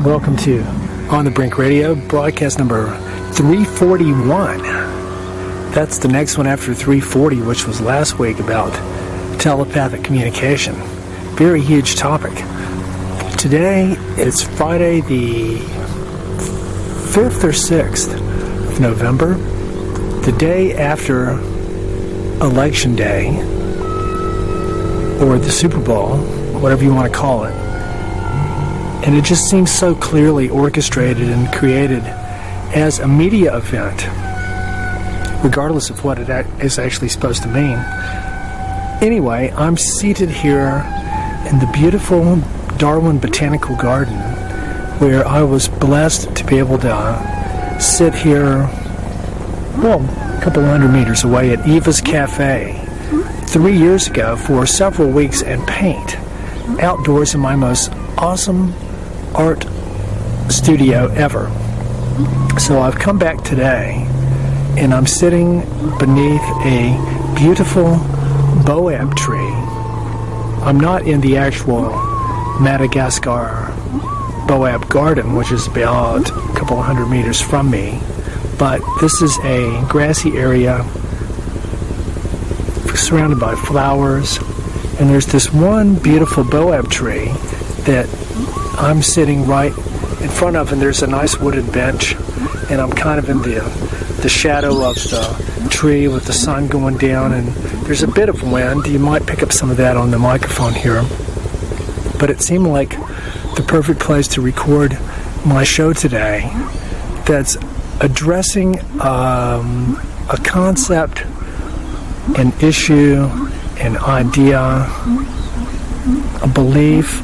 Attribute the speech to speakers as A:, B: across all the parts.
A: Welcome to On the Brink Radio, broadcast number 341. That's the next one after 340, which was last week about telepathic communication. Very huge topic. Today, it's Friday the 5th or 6th of November, the day after Election Day, or the Super Bowl, whatever you want to call it. And it just seems so clearly orchestrated and created as a media event, regardless of what it is actually supposed to mean. Anyway, I'm seated here in the beautiful Darwin Botanical Garden, where I was blessed to be able to sit here, well, a couple hundred meters away at Eva's Cafe 3 years ago for several weeks and paint outdoors in my most awesome art studio ever. So I've come back today and I'm sitting beneath a beautiful boab tree. I'm not in the actual Madagascar boab garden, which is about a couple of hundred meters from me, but this is a grassy area surrounded by flowers, and there's this one beautiful boab tree that I'm sitting right in front of, and there's a nice wooden bench, and I'm kind of in the shadow of the tree with the sun going down, and there's a bit of wind. You might pick up some of that on the microphone here, but it seemed like the perfect place to record my show today that's addressing a concept, an issue, an idea, a belief,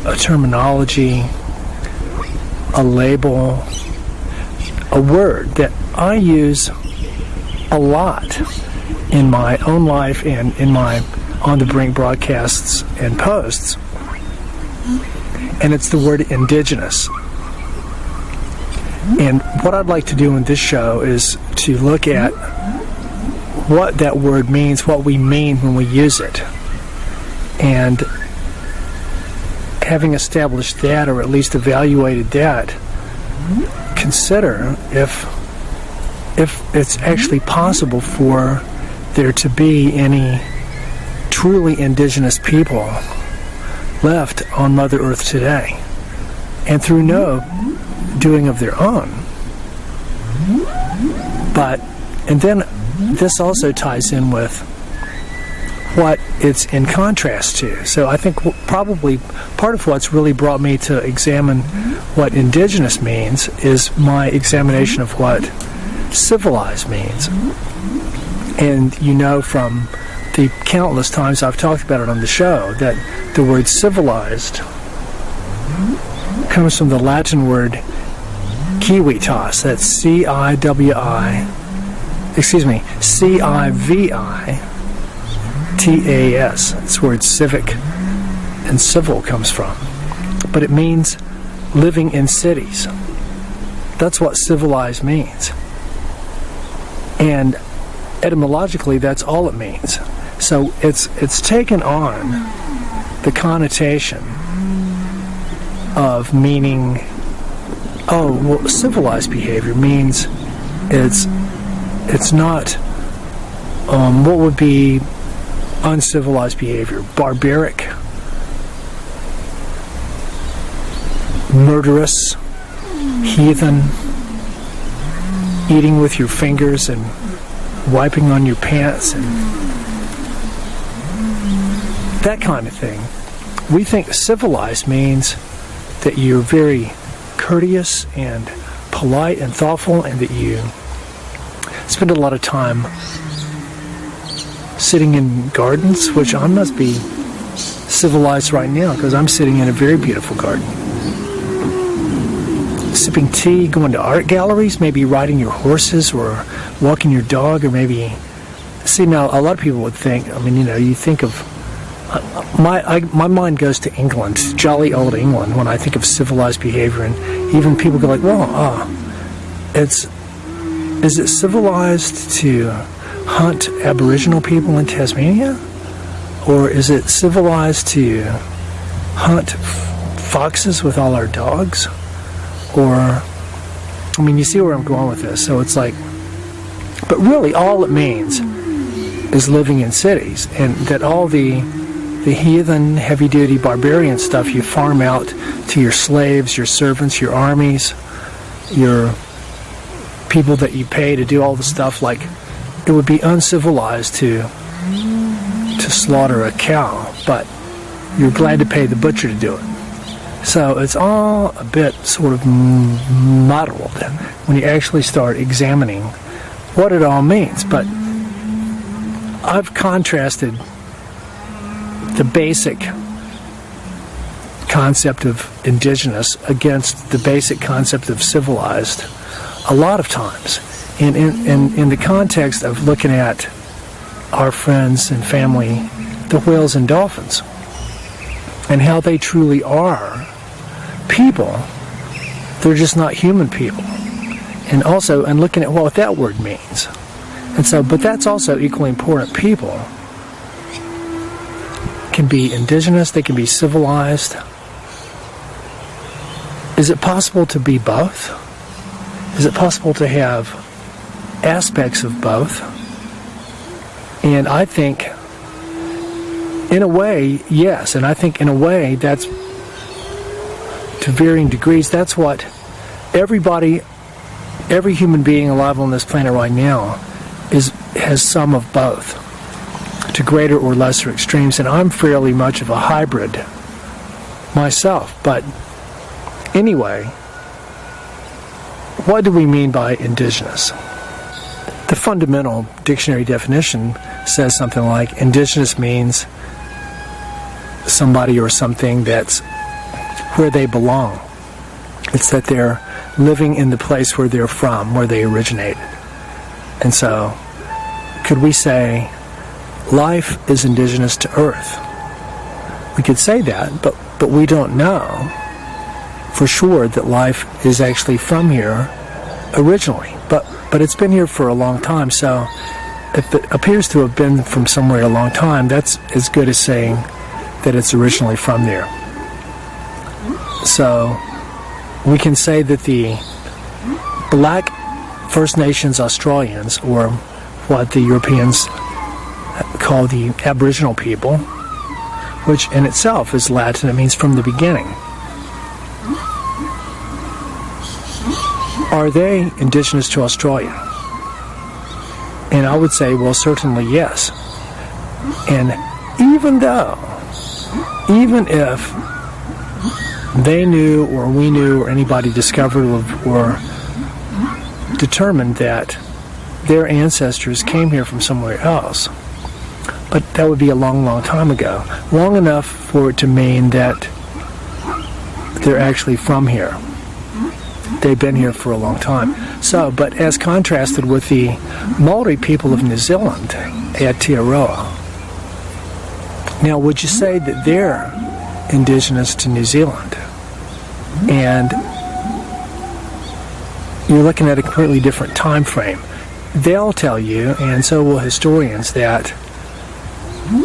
A: a terminology, a label, a word that I use a lot in my own life and in my On the Brink broadcasts and posts, and it's the word Indigenous. And what I'd like to do in this show is to look at what that word means, what we mean when we use it, and having established that, or at least evaluated that, consider if it's actually possible for there to be any truly indigenous people left on Mother Earth today, and through no doing of their own. And then this also ties in with what it's in contrast to. So I think probably part of what's really brought me to examine what indigenous means is my examination of what civilized means. And you know from the countless times I've talked about it on the show that the word civilized comes from the Latin word civitas. That's C-I-V-I-T-A-S. That's where civic and civil comes from. But it means living in cities. That's what civilized means. And etymologically, that's all it means. So it's taken on the connotation of meaning, civilized behavior means it's not what would be uncivilized behavior, barbaric, murderous, heathen, eating with your fingers and wiping on your pants and that kind of thing. We think civilized means that you're very courteous and polite and thoughtful, and that you spend a lot of time sitting in gardens, which I must be civilized right now because I'm sitting in a very beautiful garden. Sipping tea, going to art galleries, maybe riding your horses or walking your dog, or maybe... See, now, a lot of people would think, you think of... My mind goes to England, jolly old England, when I think of civilized behavior, and even people go like, well, is it civilized to hunt Aboriginal people in Tasmania? Or is it civilized to hunt foxes with all our dogs? Or, I mean, you see where I'm going with this. So it's like, but really all it means is living in cities, and that all the heathen, heavy-duty barbarian stuff you farm out to your slaves, your servants, your armies, your people that you pay to do all the stuff, like, it would be uncivilized to slaughter a cow, but you're glad to pay the butcher to do it. So it's all a bit sort of muddled when you actually start examining what it all means. But I've contrasted the basic concept of indigenous against the basic concept of civilized a lot of times. And in the context of looking at our friends and family, the whales and dolphins, and how they truly are people. They're just not human people. And also, and looking at what that word means. And so, but that's also equally important. People can be indigenous, they can be civilized. Is it possible to be both? Is it possible to have aspects of both? And I think, in a way, yes. And I think, in a way, that's, to varying degrees, that's what every human being alive on this planet right now has some of both, to greater or lesser extremes. And I'm fairly much of a hybrid myself. But anyway, what do we mean by indigenous? The fundamental dictionary definition says something like, indigenous means somebody or something that's where they belong. It's that they're living in the place where they're from, where they originated. And so, could we say life is indigenous to Earth? We could say that, but we don't know for sure that life is actually from here originally. But it's been here for a long time, so if it appears to have been from somewhere a long time, that's as good as saying that it's originally from there. So we can say that the black First Nations Australians, or what the Europeans call the Aboriginal people, which in itself is Latin, it means from the beginning. Are they indigenous to Australia? And I would say, well, certainly yes. And even if they knew, or we knew, or anybody discovered or determined that their ancestors came here from somewhere else, but that would be a long, long time ago. Long enough for it to mean that they're actually from here. They've been here for a long time. So, but as contrasted with the Maori people of New Zealand, Aotearoa. Now, would you say that they're indigenous to New Zealand? And you're looking at a completely different time frame. They'll tell you, and so will historians, that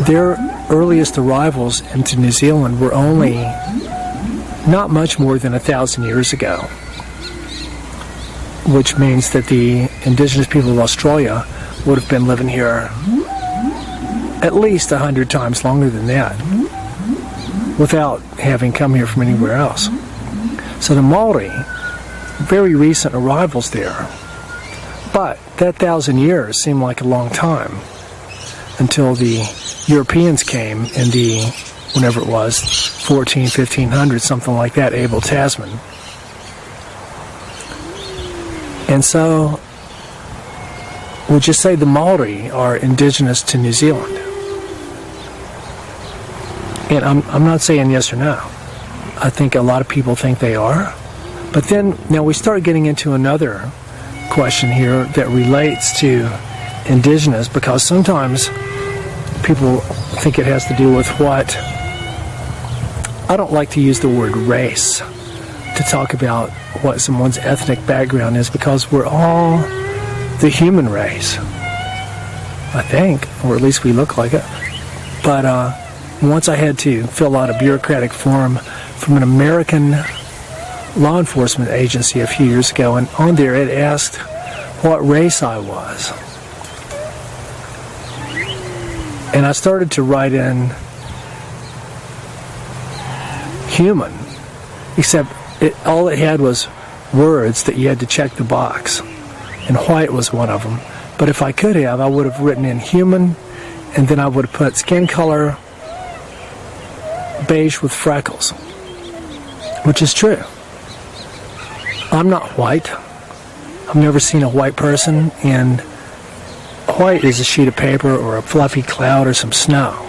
A: their earliest arrivals into New Zealand were only not much more than 1,000 years ago, which means that the indigenous people of Australia would have been living here at least 100 times longer than that, without having come here from anywhere else. So the Maori, very recent arrivals there, but that 1,000 years seemed like a long time until the Europeans came in the, whenever it was, 1500, something like that, Abel Tasman. And so, would you say the Maori are indigenous to New Zealand? And I'm not saying yes or no. I think a lot of people think they are. But then, now we start getting into another question here that relates to indigenous, because sometimes people think it has to do with what, I don't like to use the word race to talk about what someone's ethnic background is, because we're all the human race, I think, or at least we look like it. But once I had to fill out a bureaucratic form from an American law enforcement agency a few years ago, and on there it asked what race I was. And I started to write in human, except all it had was words that you had to check the box, and white was one of them. But if I could have, I would have written in human, and then I would have put skin color beige with freckles, which is true. I'm not white. I've never seen a white person, and white is a sheet of paper or a fluffy cloud or some snow.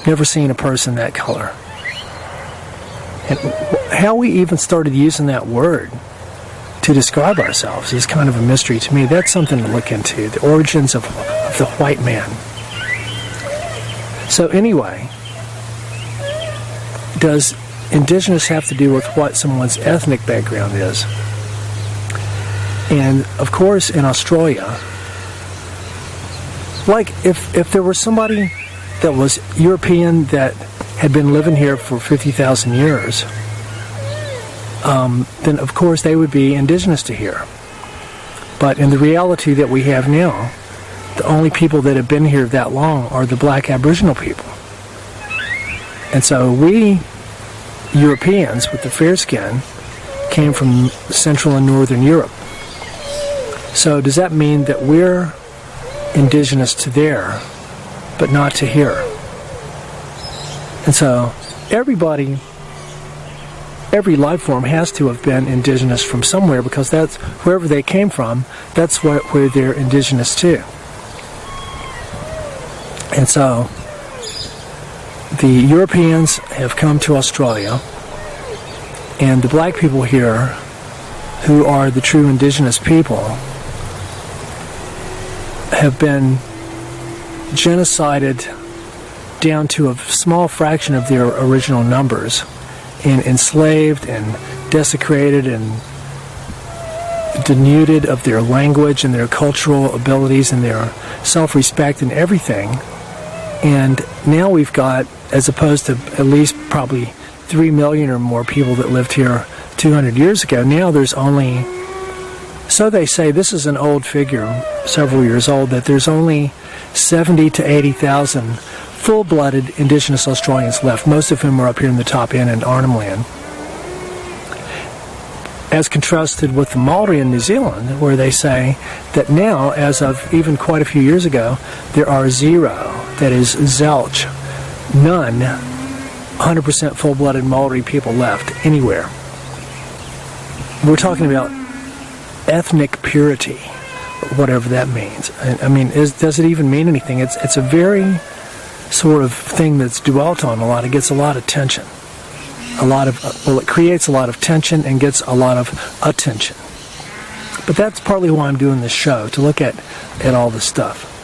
A: Never seen a person that color. And how we even started using that word to describe ourselves is kind of a mystery to me. That's something to look into, the origins of the white man. So anyway, does Indigenous have to do with what someone's ethnic background is? And of course in Australia, like if there was somebody that was European that had been living here for 50,000 years, then of course they would be indigenous to here. But in the reality that we have now, the only people that have been here that long are the black Aboriginal people. And so we, Europeans with the fair skin, came from Central and Northern Europe. So does that mean that we're indigenous to there, but not to here? And so everybody, every life form has to have been indigenous from somewhere, because that's wherever they came from, that's where they're indigenous to. And so the Europeans have come to Australia, and the black people here, who are the true indigenous people, have been genocided down to a small fraction of their original numbers, and enslaved and desecrated and denuded of their language and their cultural abilities and their self-respect and everything. And now we've got, as opposed to at least probably 3 million or more people that lived here 200 years ago, now there's only, so they say, this is an old figure, several years old, that there's only 70 to 80,000 full-blooded Indigenous Australians left, most of whom are up here in the top end in Arnhem Land, as contrasted with the Maori in New Zealand, where they say that now, as of even quite a few years ago, there are zero, that is zilch, none, 100% full-blooded Maori people left anywhere. We're talking about ethnic purity, whatever that means. I mean, does it even mean anything? It's a very sort of thing that's dwelt on a lot. It gets a lot of tension. It creates a lot of tension and gets a lot of attention. But that's partly why I'm doing this show, to look at all this stuff.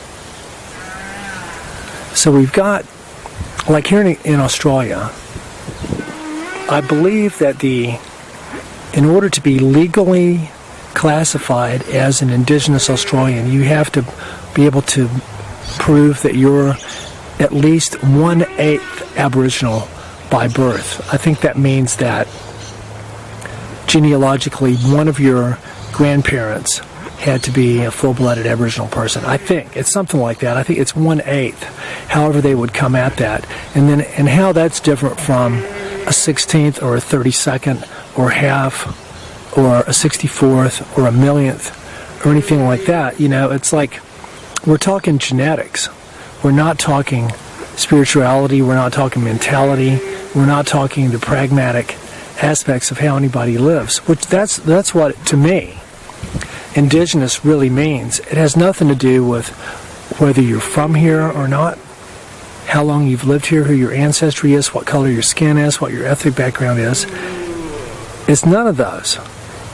A: So we've got, like here in Australia, I believe that in order to be legally classified as an Indigenous Australian, you have to be able to prove that you're at least 1/8 Aboriginal by birth. I think that means that genealogically one of your grandparents had to be a full-blooded Aboriginal person. I think it's something like that. I think it's 1/8, however they would come at that, and how that's different from a 16th or a 32nd or half or a 64th or a millionth or anything like that. You know, it's like we're talking genetics. We're not talking spirituality. We're not talking mentality. We're not talking the pragmatic aspects of how anybody lives. Which that's what, to me, Indigenous really means. It has nothing to do with whether you're from here or not, how long you've lived here, who your ancestry is, what color your skin is, what your ethnic background is. It's none of those.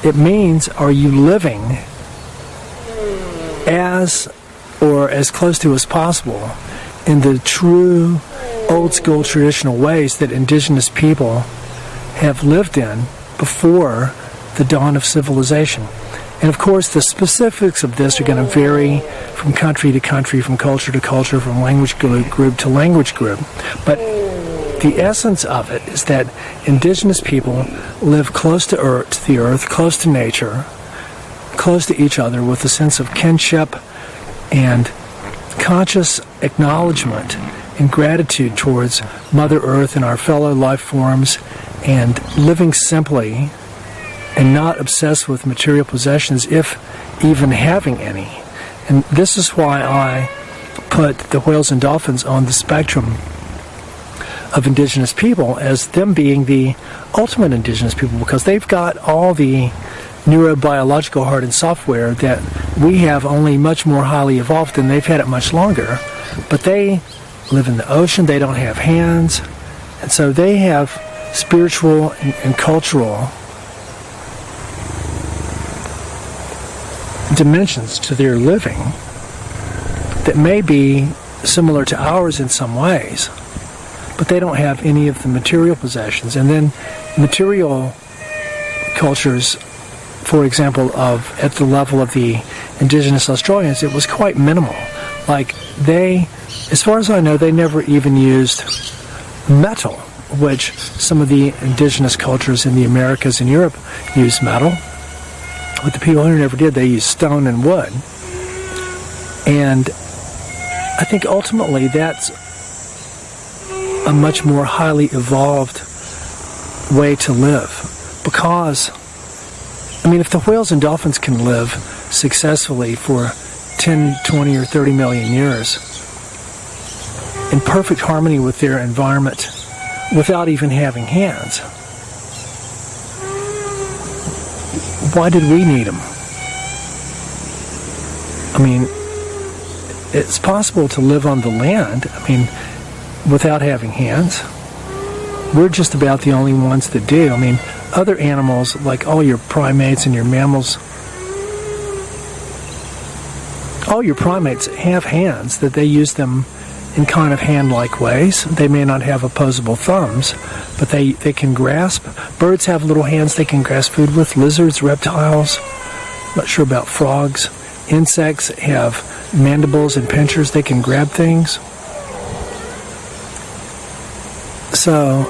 A: It means, are you living as, or as close to as possible, in the true old school traditional ways that Indigenous people have lived in before the dawn of civilization. And of course the specifics of this are going to vary from country to country, from culture to culture, from language group to language group. But the essence of it is that indigenous people live close to the earth, close to nature, close to each other with a sense of kinship and conscious acknowledgement and gratitude towards Mother Earth and our fellow life forms, and living simply and not obsessed with material possessions, if even having any. And this is why I put the whales and dolphins on the spectrum of indigenous people as them being the ultimate indigenous people, because they've got all the neurobiological hard and software that we have, only much more highly evolved, and they've had it much longer. But they live in the ocean, they don't have hands, and so they have spiritual and cultural dimensions to their living that may be similar to ours in some ways, but they don't have any of the material possessions. And then material cultures, for example, at the level of the indigenous Australians, it was quite minimal. Like they, as far as I know, they never even used metal, which some of the indigenous cultures in the Americas and Europe used metal. But the people who never did, they used stone and wood. And I think ultimately that's a much more highly evolved way to live. Because, I mean, if the whales and dolphins can live successfully for 10, 20, or 30 million years in perfect harmony with their environment without even having hands, why did we need them? I mean, it's possible to live on the land, I mean, without having hands. We're just about the only ones that do. I mean, other animals, like all your primates and your mammals, all your primates have hands, that they use them in kind of hand-like ways. They may not have opposable thumbs, but they can grasp. Birds have little hands they can grasp food with. Lizards, reptiles, not sure about frogs. Insects have mandibles and pincers. They can grab things. So,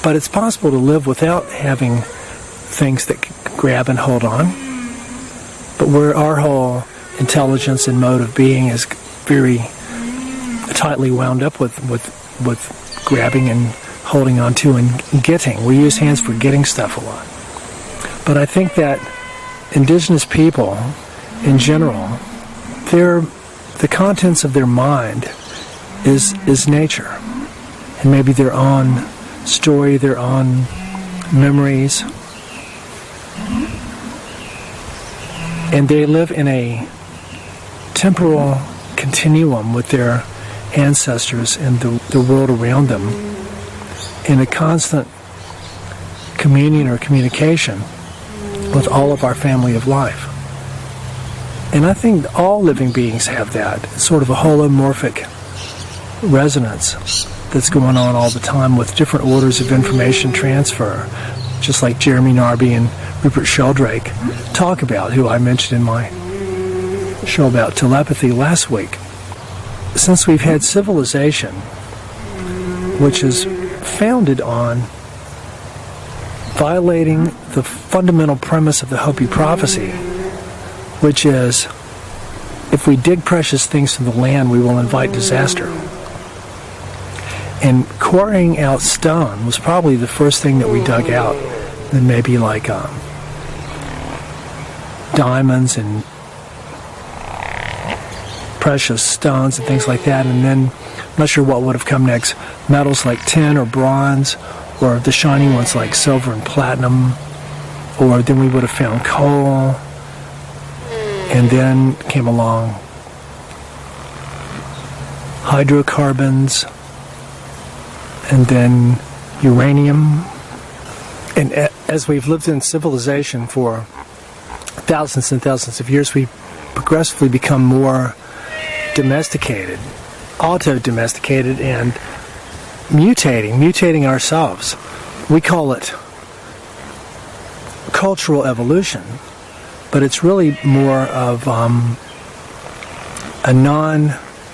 A: but it's possible to live without having things that can grab and hold on. But where our whole intelligence and mode of being is very tightly wound up with grabbing and holding on to and getting. We use hands for getting stuff a lot. But I think that indigenous people in general, the contents of their mind is nature, and maybe their own story, their own memories. And they live in a temporal continuum with their ancestors and the world around them, in a constant communion or communication with all of our family of life. And I think all living beings have that. It's sort of a holomorphic resonance that's going on all the time with different orders of information transfer, just like Jeremy Narby and Rupert Sheldrake talk about, who I mentioned in my show about telepathy last week. Since we've had civilization, which is founded on violating the fundamental premise of the Hopi prophecy, which is, if we dig precious things from the land, we will invite disaster. And quarrying out stone was probably the first thing that we dug out. Then maybe like diamonds and precious stones and things like that. And then, I'm not sure what would have come next. Metals like tin or bronze, or the shiny ones like silver and platinum. Or then we would have found coal. And then came along hydrocarbons, and then uranium. And as we've lived in civilization for thousands and thousands of years, we progressively become more domesticated, auto-domesticated, and mutating ourselves. We call it cultural evolution, but it's really more of a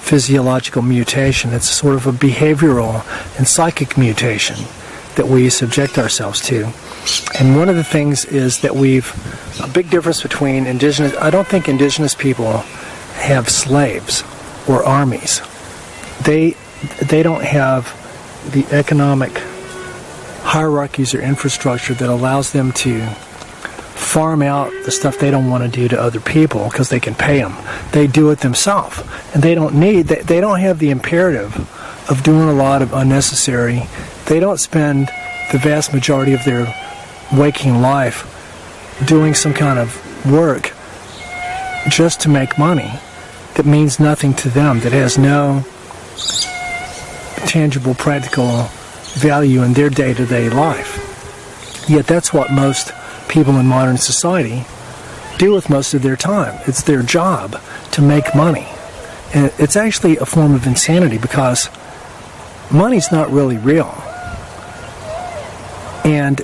A: physiological mutation. It's sort of a behavioral and psychic mutation that we subject ourselves to. And one of the things is that a big difference between indigenous, I don't think indigenous people have slaves or armies. They don't have the economic hierarchies or infrastructure that allows them to farm out the stuff they don't want to do to other people because they can pay them. They do it themselves, and they don't have the imperative of doing a lot of unnecessary. They don't spend the vast majority of their waking life doing some kind of work just to make money that means nothing to them, that has no tangible, practical value in their day-to-day life. Yet that's what most people in modern society do with most of their time. It's their job to make money. And it's actually a form of insanity because money's not really real. And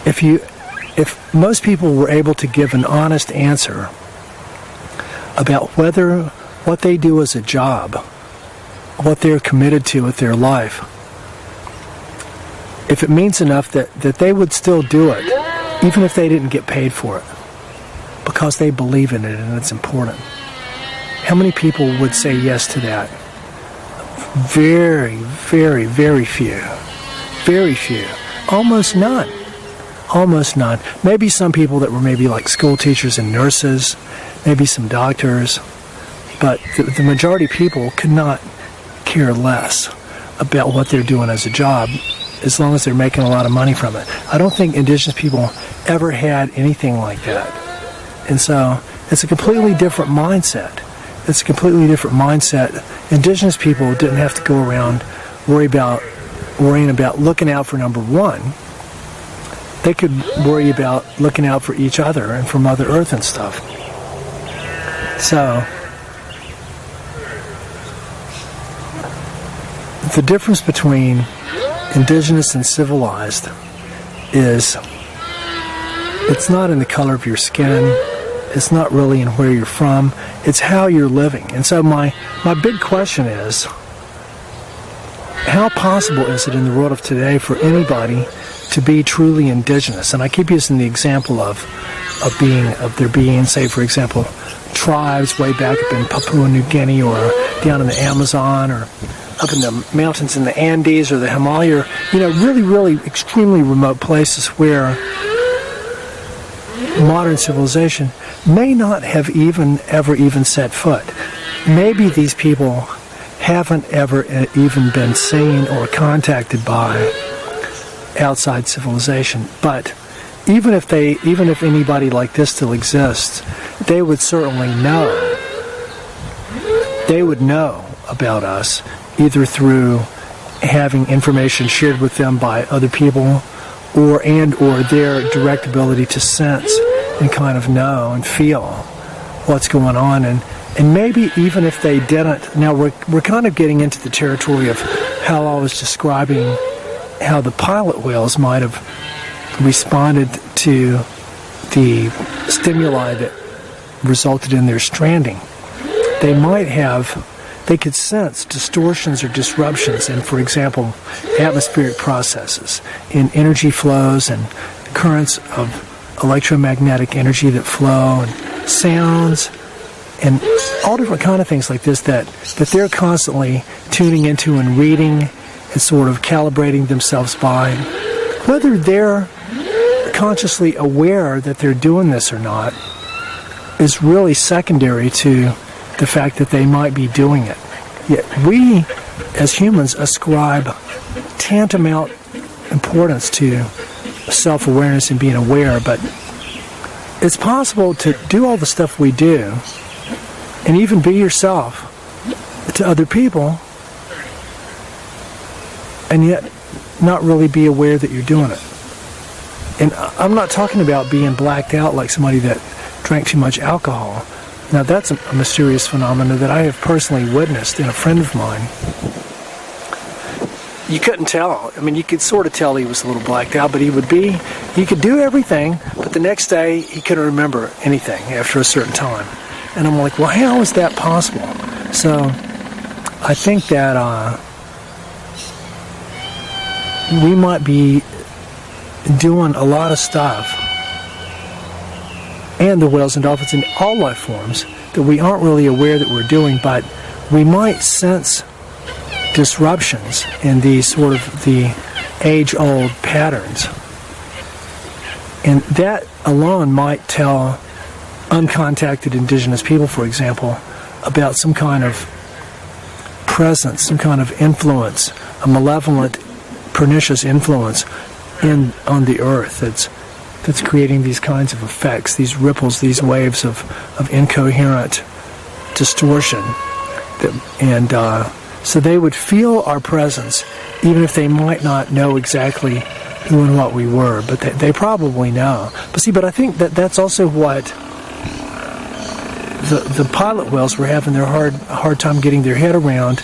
A: if most people were able to give an honest answer about whether what they do as a job, what they're committed to with their life, if it means enough that they would still do it, even if they didn't get paid for it, because they believe in it and it's important. How many people would say yes to that? Very, very, very few. Very few. Almost none. Almost none. Maybe some people that were maybe like school teachers and nurses, maybe some doctors, but the majority of people could not care less about what they're doing as a job as long as they're making a lot of money from it. I don't think indigenous people ever had anything like that. And so it's a completely different mindset. It's a completely different mindset. Indigenous people didn't have to go around worrying about looking out for number one. They could worry about looking out for each other and for Mother Earth and stuff. So the difference between indigenous and civilized is it's not in the color of your skin, it's not really in where you're from, it's how you're living. And so my big question is, how possible is it in the world of today for anybody to be truly indigenous? And I keep using the example of there being, say, for example, tribes way back up in Papua New Guinea or down in the Amazon or up in the mountains in the Andes or the Himalaya, really, really extremely remote places where modern civilization may not have ever set foot. Maybe these people haven't ever even been seen or contacted by outside civilization. But even if anybody like this still exists, they would certainly know. They would know about us either through having information shared with them by other people or their direct ability to sense and kind of know and feel what's going on. And maybe even if they didn't, now we're kind of getting into the territory of how I was describing how the pilot whales might have responded to the stimuli that resulted in their stranding. They could sense distortions or disruptions in, for example, atmospheric processes, in energy flows and currents of electromagnetic energy that flow, and sounds, and all different kind of things like this that they're constantly tuning into and reading and sort of calibrating themselves by. Whether they're consciously aware that they're doing this or not is really secondary to the fact that they might be doing it. Yet we, as humans, ascribe tantamount importance to self-awareness and being aware, but it's possible to do all the stuff we do and even be yourself to other people and yet not really be aware that you're doing it. And I'm not talking about being blacked out like somebody that drank too much alcohol. Now that's a mysterious phenomenon that I have personally witnessed in a friend of mine. You couldn't tell. I mean, you could sort of tell he was a little blacked out, but he could do everything, but the next day he couldn't remember anything after a certain time. And I'm like, well, how is that possible? So I think that we might be doing a lot of stuff, and the whales and dolphins and all life forms, that we aren't really aware that we're doing, but we might sense disruptions in these sort of the age-old patterns. And that alone might tell uncontacted indigenous people, for example, about some kind of presence, some kind of influence, a malevolent, pernicious influence on the earth that's creating these kinds of effects, these ripples, these waves of incoherent distortion. So they would feel our presence, even if they might not know exactly who and what we were, but they probably know. But I think that's also what the pilot whales were having their hard time getting their head around,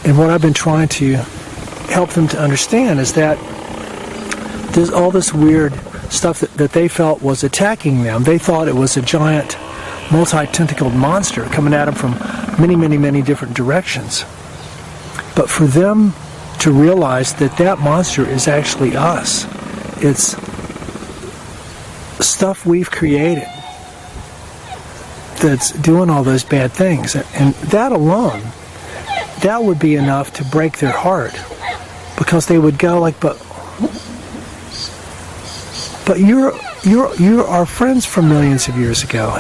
A: and what I've been trying to help them to understand is that there's all this weird stuff that they felt was attacking them. They thought it was a giant multi-tentacled monster coming at them from many, many, many different directions. But for them to realize that monster is actually us. It's stuff we've created that's doing all those bad things. And that alone, that would be enough to break their heart, because they would go like, but you're our friends from millions of years ago.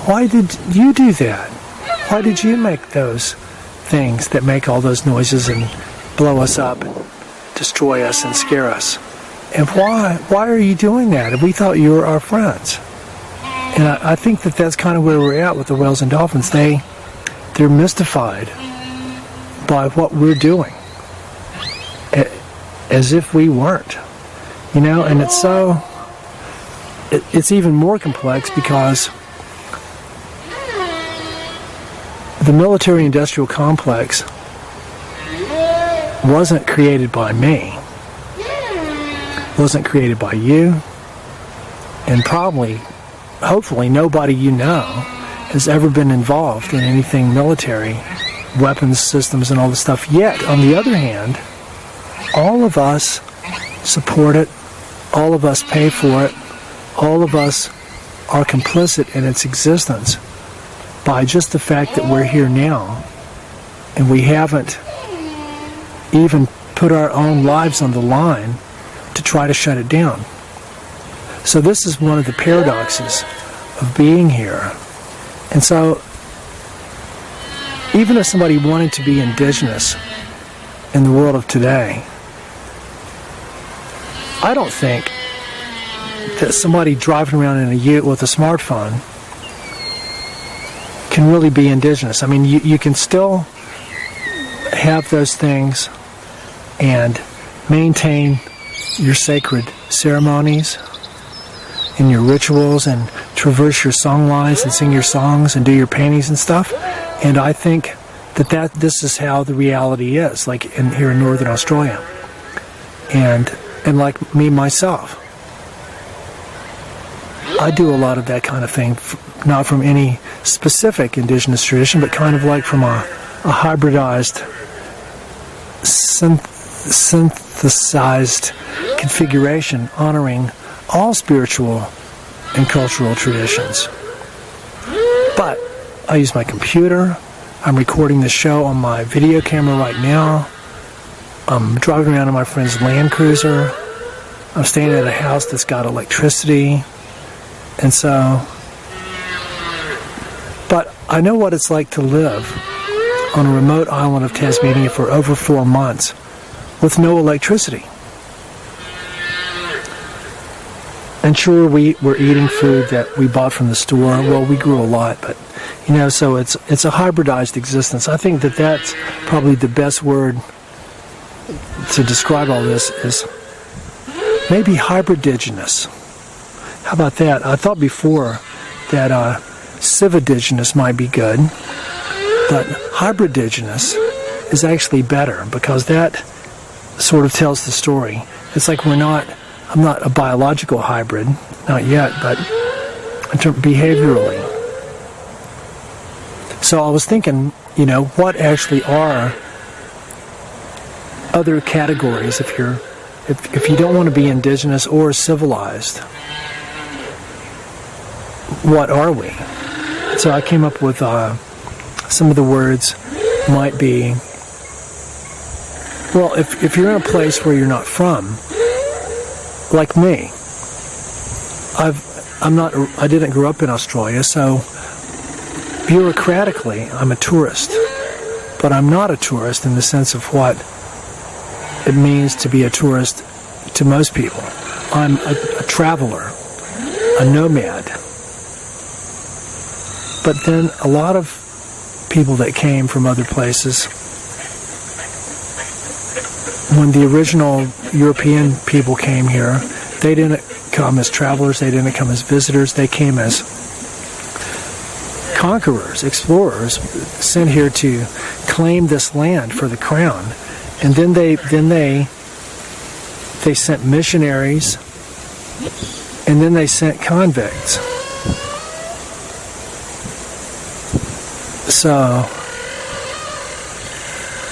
A: Why did you do that? Why did you make those things that make all those noises and blow us up and destroy us and scare us? And why are you doing that? And we thought you were our friends. And I think that's kind of where we're at with the whales and dolphins. They're mystified by what we're doing, as if we weren't. And it's even more complex because the military-industrial complex wasn't created by me, wasn't created by you, and probably, hopefully, nobody you know has ever been involved in anything military, weapons systems and all this stuff. Yet, on the other hand, all of us support it, all of us pay for it, all of us are complicit in its existence by just the fact that we're here now, and we haven't even put our own lives on the line to try to shut it down. So this is one of the paradoxes of being here. And so even if somebody wanted to be indigenous in the world of today, I don't think that somebody driving around in a ute with a smartphone can really be indigenous. I mean, you can still have those things and maintain your sacred ceremonies and your rituals and traverse your song lines and sing your songs and do your paintings and stuff. And I think that this is how the reality is, like here in Northern Australia. And like me myself, I do a lot of that kind of thing, not from any specific indigenous tradition, but kind of like from a hybridized, synthesized configuration, honoring all spiritual and cultural traditions. But I use my computer. I'm recording the show on my video camera right now. I'm driving around in my friend's Land Cruiser. I'm staying at a house that's got electricity. And so, but I know what it's like to live on a remote island of Tasmania for over 4 months with no electricity. And sure, we're eating food that we bought from the store. Well, we grew a lot, but so it's a hybridized existence. I think that's probably the best word to describe all this is maybe hybridigenous. How about that? I thought before that cividigenous might be good, but hybridigenous is actually better because that sort of tells the story. It's like I'm not a biological hybrid, not yet, but behaviorally. So I was thinking, what actually are other categories if you don't want to be indigenous or civilized? What are we? So I came up with some of the words might be, well, if you're in a place where you're not from, like me, I didn't grow up in Australia, so bureaucratically I'm a tourist, but I'm not a tourist in the sense of what it means to be a tourist to most people. I'm a traveler, a nomad. But then a lot of people that came from other places, when the original European people came here, they didn't come as travelers, they didn't come as visitors, they came as conquerors, explorers, sent here to claim this land for the crown. And then they sent missionaries, and then they sent convicts. So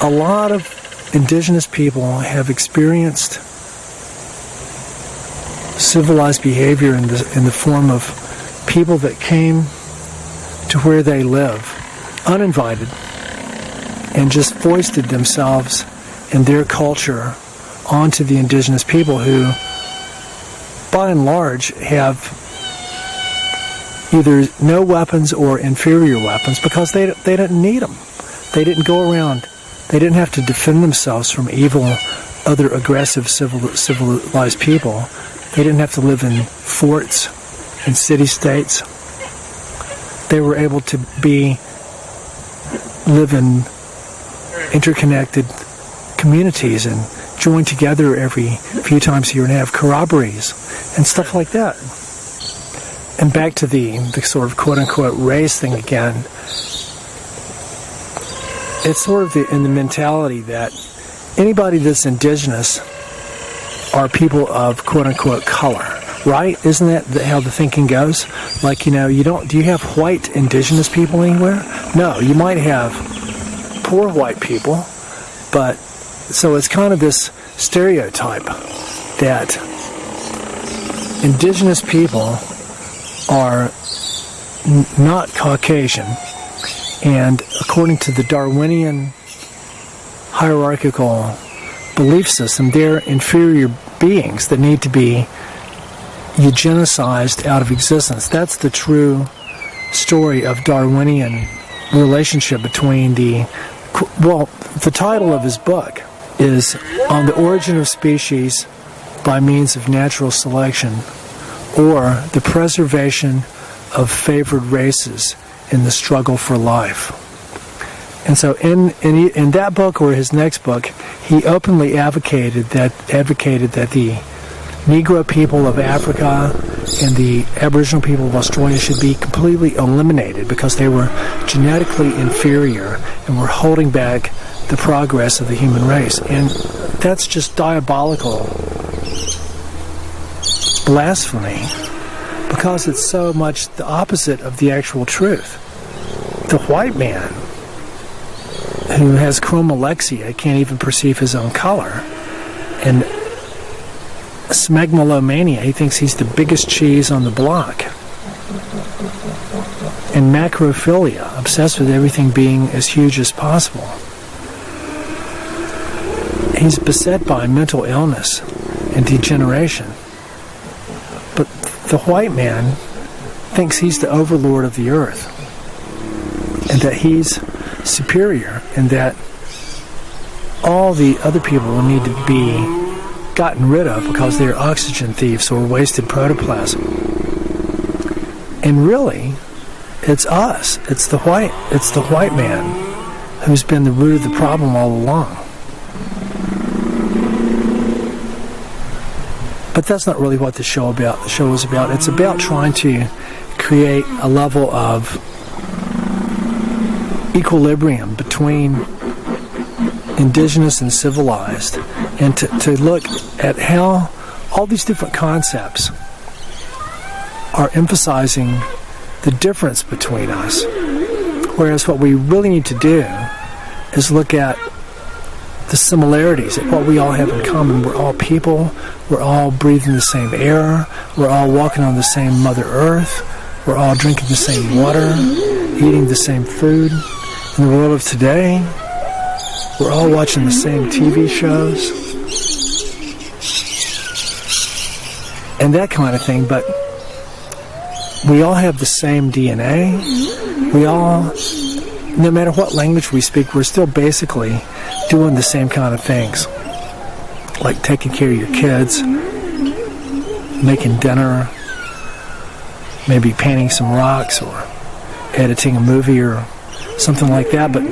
A: a lot of indigenous people have experienced civilized behavior in the form of people that came to where they live uninvited and just foisted themselves and their culture onto the indigenous people, who by and large have either no weapons or inferior weapons because they didn't need them. They didn't go around. They didn't have to defend themselves from evil, other aggressive civilized people. They didn't have to live in forts and city-states. They were able to live in interconnected communities and join together every few times a year and have corroborees and stuff like that. And back to the sort of quote-unquote race thing again, it's sort of in the mentality that anybody that's indigenous are people of quote-unquote color, right? Isn't that how the thinking goes? Like, do you have white indigenous people anywhere? No, you might have poor white people, but so it's kind of this stereotype that indigenous people are not Caucasian, and according to the Darwinian hierarchical belief system, they're inferior beings that need to be eugenicized out of existence. That's the true story of Darwinian relationship between the title of his book is On the Origin of Species by Means of Natural Selection, or The Preservation of Favored Races in the Struggle for Life. And so in that book or his next book, he openly advocated that the Negro people of Africa and the Aboriginal people of Australia should be completely eliminated because they were genetically inferior and were holding back the progress of the human race. And that's just diabolical blasphemy because it's so much the opposite of the actual truth. The white man who has chromolexia can't even perceive his own color, and smegmalomania, he thinks he's the biggest cheese on the block, and macrophilia, obsessed with everything being as huge as possible. He's beset by mental illness and degeneration, but the white man thinks he's the overlord of the earth and that he's superior, and that all the other people will need to be gotten rid of because they're oxygen thieves or wasted protoplasm. And really, it's us. It's the white man who's been the root of the problem all along. But that's not really what the show is about. It's about trying to create a level of equilibrium between indigenous and civilized, and to look at how all these different concepts are emphasizing the difference between us. Whereas what we really need to do is look at the similarities, at what we all have in common. We're all people, we're all breathing the same air, we're all walking on the same Mother Earth, we're all drinking the same water, eating the same food. In the world of today, we're all watching the same TV shows and that kind of thing, but we all have the same DNA. We all, no matter what language we speak, we're still basically doing the same kind of things, like taking care of your kids, making dinner, maybe painting some rocks or editing a movie or something like that. But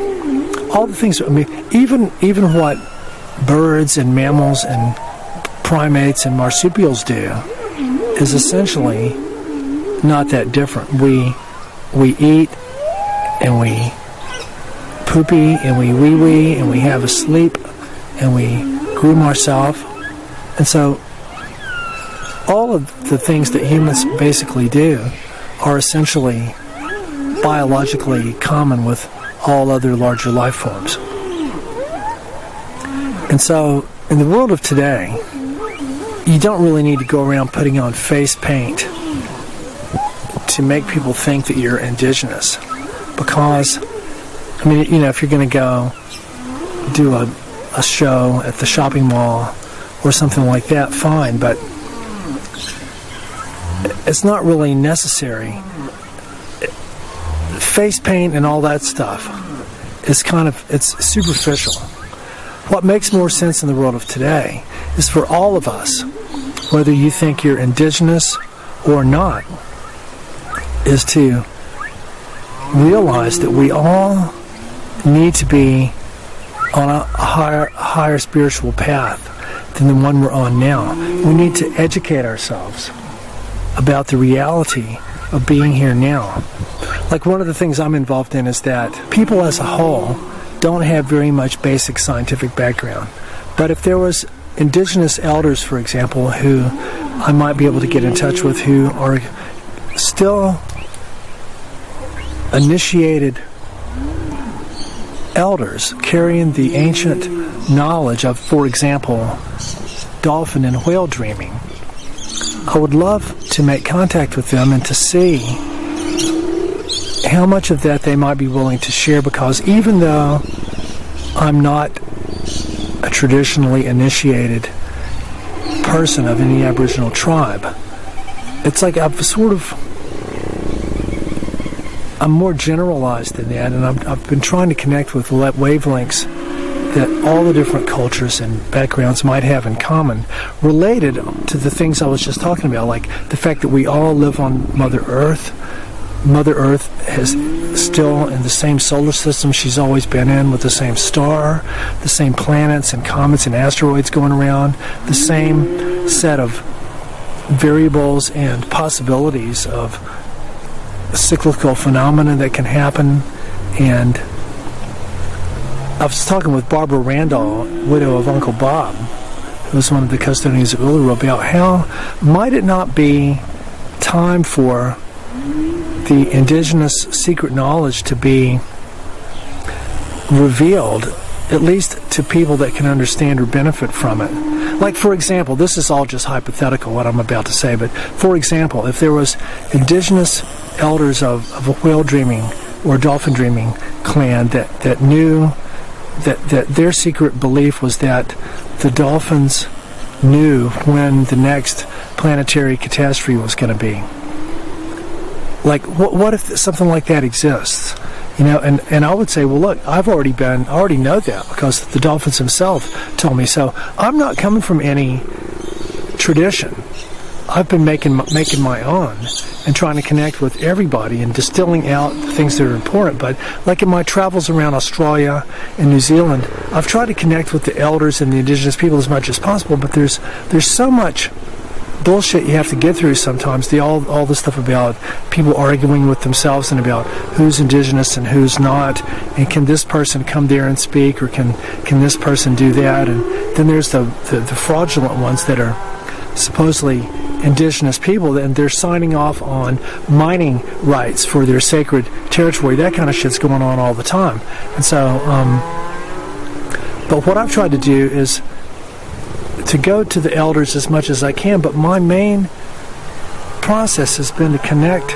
A: all the things, I mean, even what birds and mammals and primates and marsupials do is essentially not that different. We eat and we poopy and we wee-wee and we have a sleep and we groom ourselves. And so all of the things that humans basically do are essentially biologically common with all other larger life forms. And so in the world of today, you don't really need to go around putting on face paint to make people think that you're indigenous. Because, I mean, you know, if you're going to go do a show at the shopping mall or something like that, fine, but it's not really necessary. Face paint and all that stuff is it's superficial. What makes more sense in the world of today is for all of us, whether you think you're indigenous or not, is to realize that we all need to be on a higher spiritual path than the one we're on now. We need to educate ourselves about the reality of being here now. Like, one of the things I'm involved in is that people as a whole don't have very much basic scientific background. But if there was indigenous elders, for example, who I might be able to get in touch with, who are still initiated elders carrying the ancient knowledge of, for example, dolphin and whale dreaming, I would love to make contact with them and to see how much of that they might be willing to share, because even though I'm not a traditionally initiated person of any Aboriginal tribe, it's like I'm more generalized than that, and I've been trying to connect with wavelengths that all the different cultures and backgrounds might have in common, related to the things I was just talking about, like the fact that we all live on Mother Earth. Mother Earth is still in the same solar system she's always been in, with the same star, the same planets and comets and asteroids going around, the same set of variables and possibilities of cyclical phenomena that can happen. And I was talking with Barbara Randall, widow of Uncle Bob, who was one of the custodians of Uluru, about how might it not be time for the indigenous secret knowledge to be revealed, at least to people that can understand or benefit from it. Like, for example, this is all just hypothetical, what I'm about to say, but for example, if there was indigenous elders of a whale dreaming or dolphin dreaming clan that knew that their secret belief was that the dolphins knew when the next planetary catastrophe was going to be. Like, what if something like that exists? You know, and I would say, well, look, I already know that, because the dolphins themselves told me so. I'm not coming from any tradition. I've been making my own and trying to connect with everybody and distilling out the things that are important. But like in my travels around Australia and New Zealand, I've tried to connect with the elders and the indigenous people as much as possible. But there's so much bullshit you have to get through sometimes. All the stuff about people arguing with themselves and about who's indigenous and who's not, and can this person come there and speak, or can this person do that? And then there's the fraudulent ones that are supposedly Indigenous people, and they're signing off on mining rights for their sacred territory. That kind of shit's going on all the time. And so, but what I've tried to do is to go to the elders as much as I can, but my main process has been to connect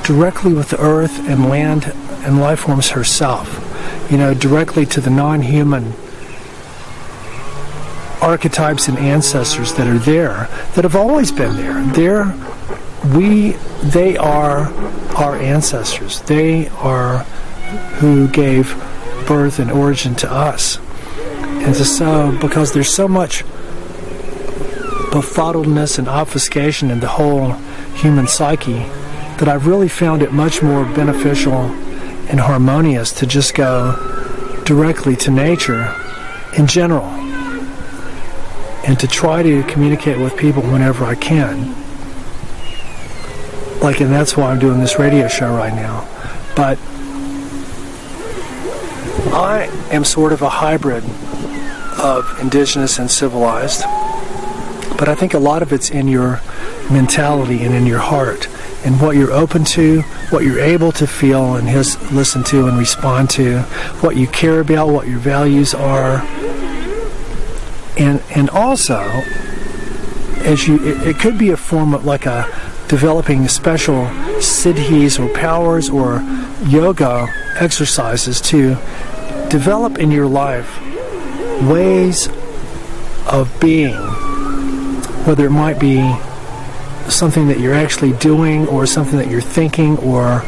A: directly with the earth and land and life forms herself, directly to the non-human archetypes and ancestors that are there, that have always been there. They are our ancestors. They are who gave birth and origin to us. And so, because there's so much befuddledness and obfuscation in the whole human psyche, that I've really found it much more beneficial and harmonious to just go directly to nature in general, and to try to communicate with people whenever I can. And that's why I'm doing this radio show right now. But I am sort of a hybrid of indigenous and civilized. But I think a lot of it's in your mentality and in your heart, and what you're open to, what you're able to feel and listen to and respond to, what you care about, what your values are. And also, it could be a form of developing special siddhis or powers or yoga exercises to develop in your life ways of being, whether it might be something that you're actually doing or something that you're thinking or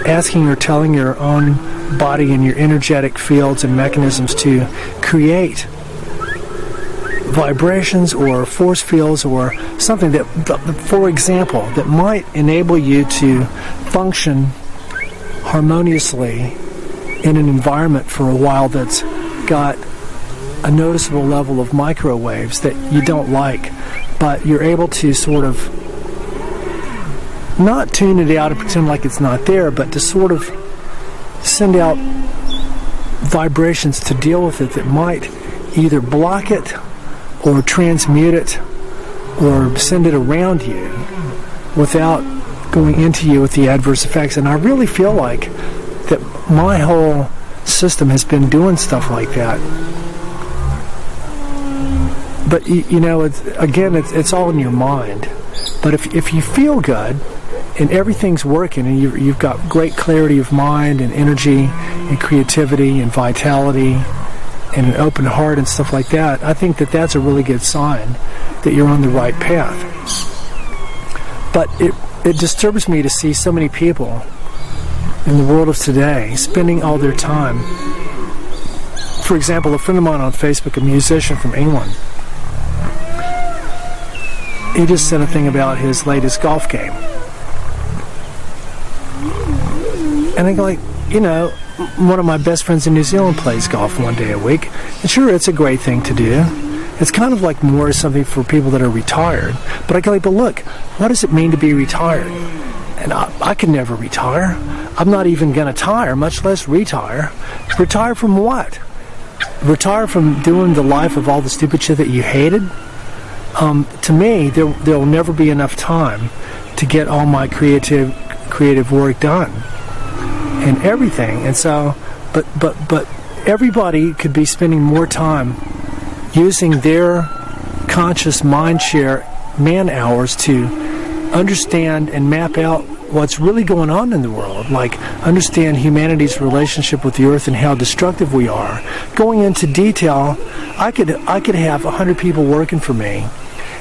A: asking or telling your own body and your energetic fields and mechanisms to create vibrations or force fields or something that, for example, that might enable you to function harmoniously in an environment for a while that's got a noticeable level of microwaves that you don't like, but you're able to sort of not tune it out and pretend like it's not there, but to sort of send out vibrations to deal with it that might either block it or transmute it or send it around you without going into you with the adverse effects. And I really feel like that my whole system has been doing stuff like that. But it's all in your mind. But if you feel good and everything's working and you've got great clarity of mind and energy and creativity and vitality and an open heart and stuff like that, I think that that's a really good sign that you're on the right path. But it disturbs me to see so many people in the world of today spending all their time. For example, a friend of mine on Facebook, a musician from England, he just sent a thing about his latest golf game. And I go one of my best friends in New Zealand plays golf one day a week. And sure, it's a great thing to do. It's kind of like more something for people that are retired. But I go, but look, what does it mean to be retired? And I could never retire. I'm not even going to tire, much less retire. Retire from what? Retire from doing the life of all the stupid shit that you hated? To me, there'll never be enough time to get all my creative work done and everything. And so, but everybody could be spending more time using their conscious mind share man hours to understand and map out what's really going on in the world, like understand humanity's relationship with the earth and how destructive we are. Going into detail, I could have 100 people working for me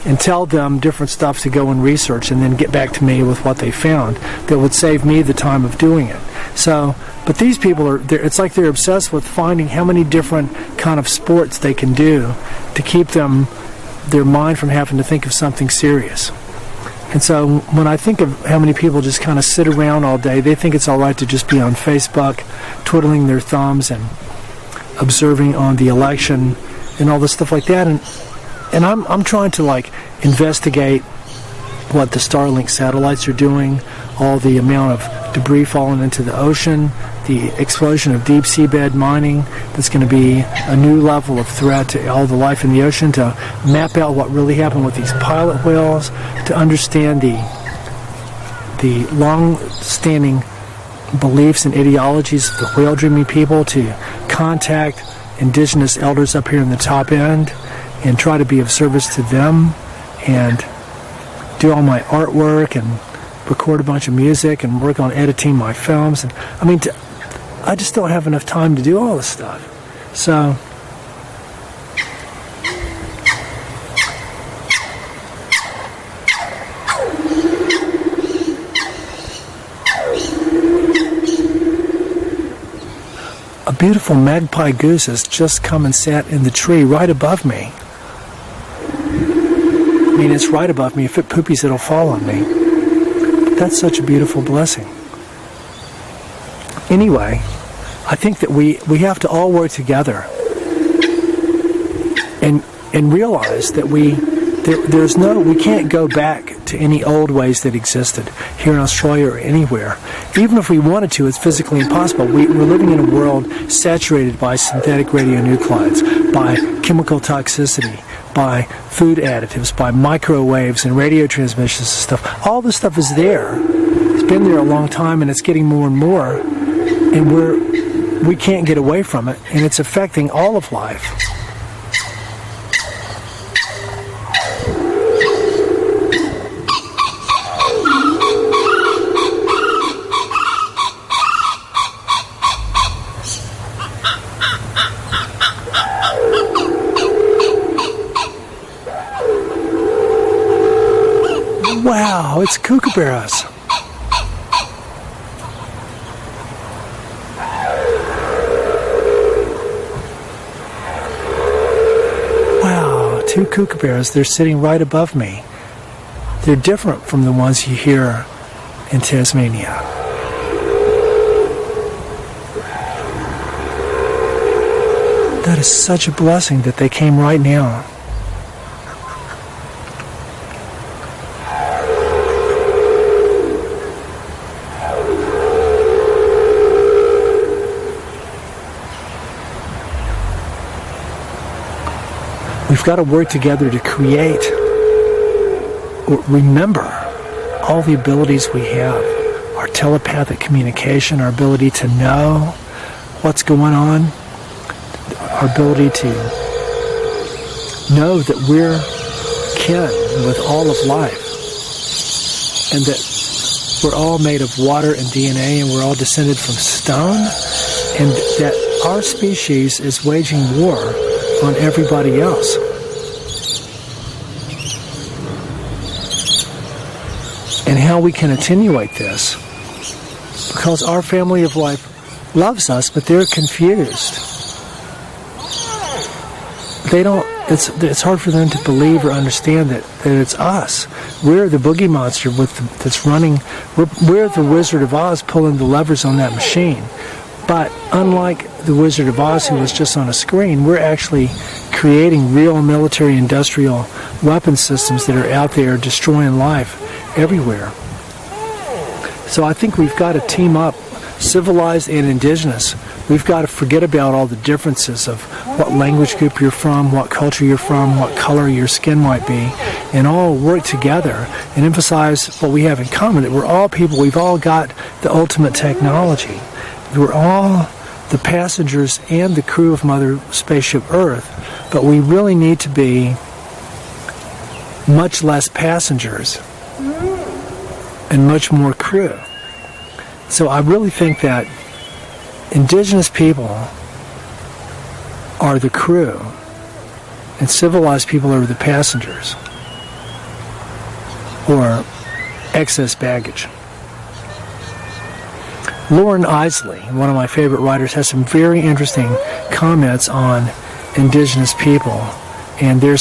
A: and tell them different stuff to go and research and then get back to me with what they found that would save me the time of doing it. So, but these people it's like they're obsessed with finding how many different kind of sports they can do to keep their mind from having to think of something serious. And so when I think of how many people just kind of sit around all day, they think it's all right to just be on Facebook, twiddling their thumbs and observing on the election and all this stuff like that. And I'm trying to investigate what the Starlink satellites are doing, all the amount of debris falling into the ocean, the explosion of deep seabed mining. That's going to be a new level of threat to all the life in the ocean, to map out what really happened with these pilot whales, to understand the long-standing beliefs and ideologies of the whale-dreaming people, to contact indigenous elders up here in the top end and try to be of service to them, and do all my artwork and record a bunch of music and work on editing my films. And I mean, I just don't have enough time to do all this stuff. So a beautiful magpie goose has just come and sat in the tree right above me. I mean, it's right above me. If it poopies, it'll fall on me. That's such a beautiful blessing. Anyway, I think that we have to all work together and realize that we can't go back to any old ways that existed here in Australia or anywhere. Even if we wanted to, it's physically impossible. We're living in a world saturated by synthetic radionuclides, by chemical toxicity, by food additives, by microwaves and radio transmissions and stuff. All this stuff is there. It's been there a long time, and it's getting more and more, and we can't get away from it, and it's affecting all of life. Wow, it's kookaburras. Wow, two kookaburras. They're sitting right above me. They're different from the ones you hear in Tasmania. That is such a blessing that they came right now. We've got to work together to create or remember all the abilities we have. Our telepathic communication, our ability to know what's going on, our ability to know that we're kin with all of life, and that we're all made of water and DNA, and we're all descended from stone, and that our species is waging war on everybody else. And how we can attenuate this, because our family of life loves us, but they're confused. They don't. It's hard for them to believe or understand that it's us. We're the boogie monster that's running. We're the Wizard of Oz pulling the levers on that machine. But unlike the Wizard of Oz, who was just on a screen, we're actually creating real military industrial weapon systems that are out there destroying life everywhere. So I think we've got to team up, civilized and indigenous. We've got to forget about all the differences of what language group you're from, what culture you're from, what color your skin might be, and all work together and emphasize what we have in common, that we're all people. We've all got the ultimate technology. We're all the passengers and the crew of Mother Spaceship Earth, but we really need to be much less passengers and much more crew. So I really think that indigenous people are the crew and civilized people are the passengers, or excess baggage. Lauren Isley, one of my favorite writers, has some very interesting comments on indigenous people and their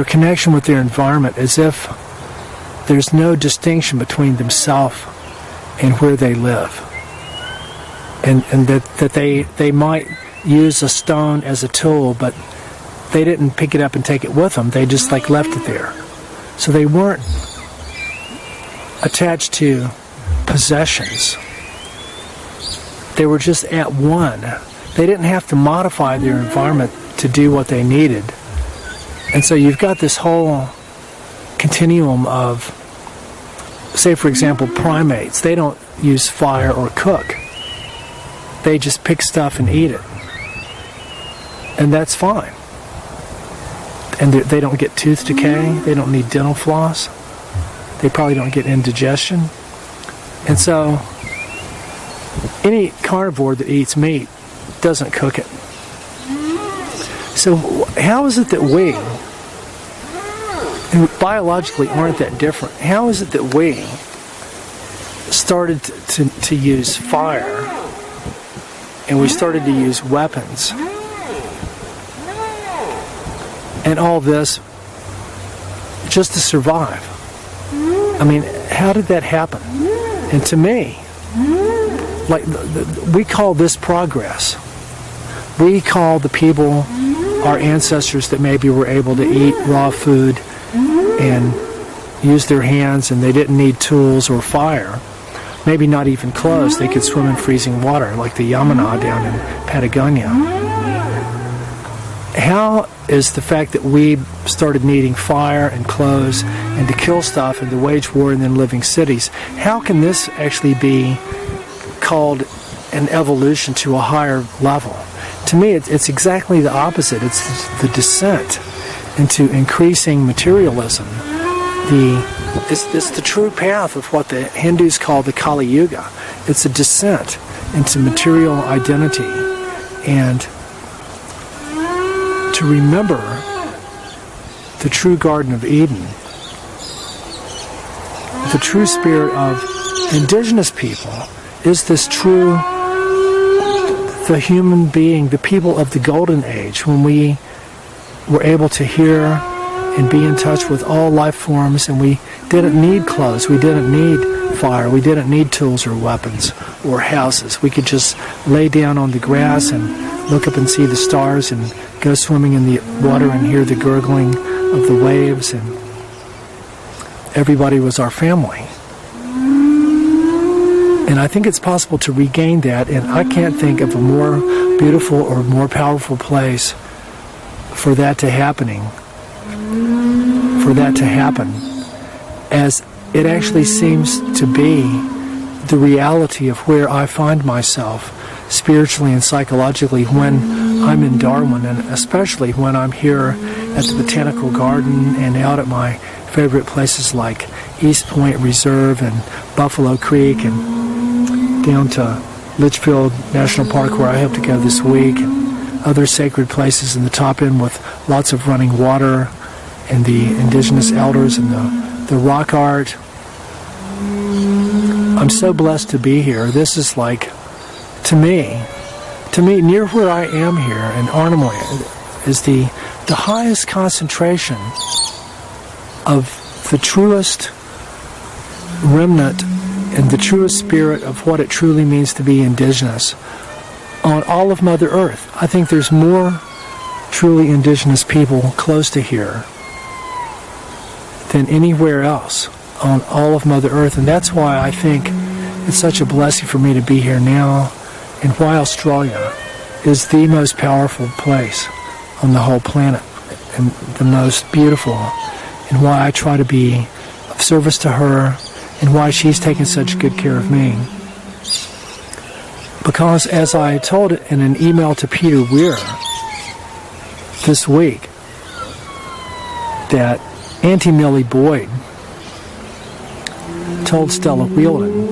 A: connection with their environment, as if there's no distinction between themselves and where they live, and that they might use a stone as a tool, but they didn't pick it up and take it with them. They just left it there. So they weren't attached to possessions. They were just at one. They didn't have to modify their environment to do what they needed. And so you've got this whole continuum of, say for example, primates. They don't use fire or cook. They just pick stuff and eat it. And that's fine. And they don't get tooth decay. They don't need dental floss. They probably don't get indigestion. And so any carnivore that eats meat doesn't cook it. So how is it that we, who biologically aren't that different, how is it that we started to use fire and we started to use weapons and all this just to survive? I mean, how did that happen? And to me, like, we call this progress. We call the people, our ancestors that maybe were able to eat raw food and use their hands, and they didn't need tools or fire, maybe not even clothes. They could swim in freezing water, like the Yamana down in Patagonia. How is the fact that we started needing fire and clothes and to kill stuff and to wage war and then live in cities, how can this actually be called an evolution to a higher level? To me, it's exactly the opposite. It's the descent into increasing materialism. It's the true path of what the Hindus call the Kali Yuga. It's a descent into material identity. And to remember the true Garden of Eden, the true spirit of indigenous people is this true, the human being, the people of the Golden Age, when we were able to hear and be in touch with all life forms, and we didn't need clothes, we didn't need fire, we didn't need tools or weapons or houses. We could just lay down on the grass and look up and see the stars and go swimming in the water and hear the gurgling of the waves, and everybody was our family. And I think it's possible to regain that, and I can't think of a more beautiful or more powerful place for that to happen, as it actually seems to be the reality of where I find myself spiritually and psychologically when I'm in Darwin, and especially when I'm here at the Botanical Garden and out at my favorite places like East Point Reserve and Buffalo Creek, and down to Litchfield National Park, where I hope to go this week, and other sacred places in the top end with lots of running water and the indigenous elders and the rock art. I'm so blessed to be here. This is like, to me, near where I am here in Arnhem is the highest concentration of the truest remnant and the truest spirit of what it truly means to be indigenous on all of Mother Earth. I think there's more truly indigenous people close to here than anywhere else on all of Mother Earth, and that's why I think it's such a blessing for me to be here now, and why Australia is the most powerful place on the whole planet and the most beautiful, and why I try to be of service to her, and why she's taken such good care of me. Because as I told in an email to Peter Weir this week, that Auntie Millie Boyd told Stella Wheeldon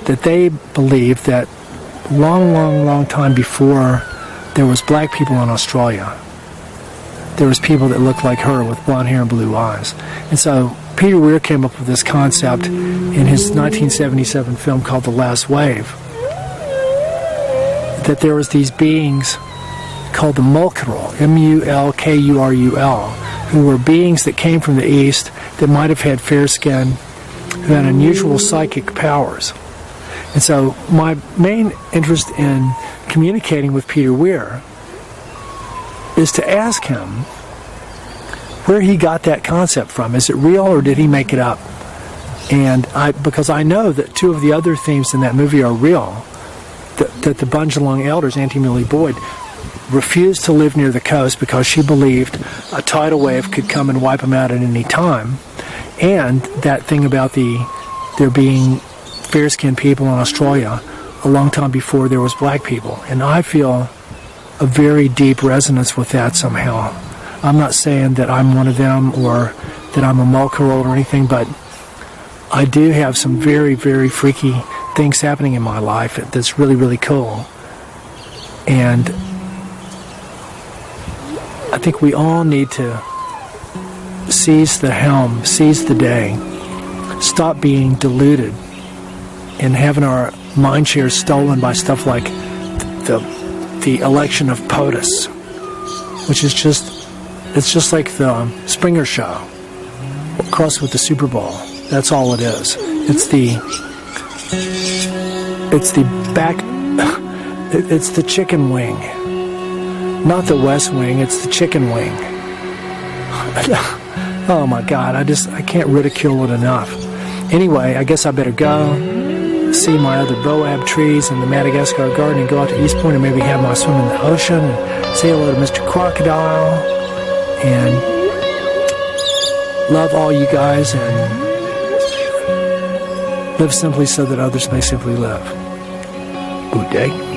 A: that they believed that long time before there was black people in Australia, there was people that looked like her with blonde hair and blue eyes. And so Peter Weir came up with this concept in his 1977 film called The Last Wave, that there was these beings called the Mulkurul, M-U-L-K-U-R-U-L, who were beings that came from the East that might have had fair skin, who had unusual psychic powers. And so my main interest in communicating with Peter Weir is to ask him where he got that concept from. Is it real or did he make it up? And because I know that two of the other themes in that movie are real, that the Bundjalung elders, Auntie Millie Boyd, refused to live near the coast because she believed a tidal wave could come and wipe them out at any time. And that thing about there being fair-skinned people in Australia a long time before there was black people. And I feel a very deep resonance with that somehow. I'm not saying that I'm one of them or that I'm a mulcarold or anything, but I do have some very, very freaky things happening in my life that's really, really cool. And I think we all need to seize the helm, seize the day, stop being deluded and having our mind shares stolen by stuff like the election of POTUS, which is it's just like the Springer Show crossed with the Super Bowl. That's all it is. It's the chicken wing. Not the West Wing, it's the chicken wing. Oh my God, I can't ridicule it enough. Anyway, I guess I better go see my other boab trees in the Madagascar garden and go out to East Point and maybe have my swim in the ocean and say hello to Mr. Crocodile and love all you guys and live simply so that others may simply live. Good day.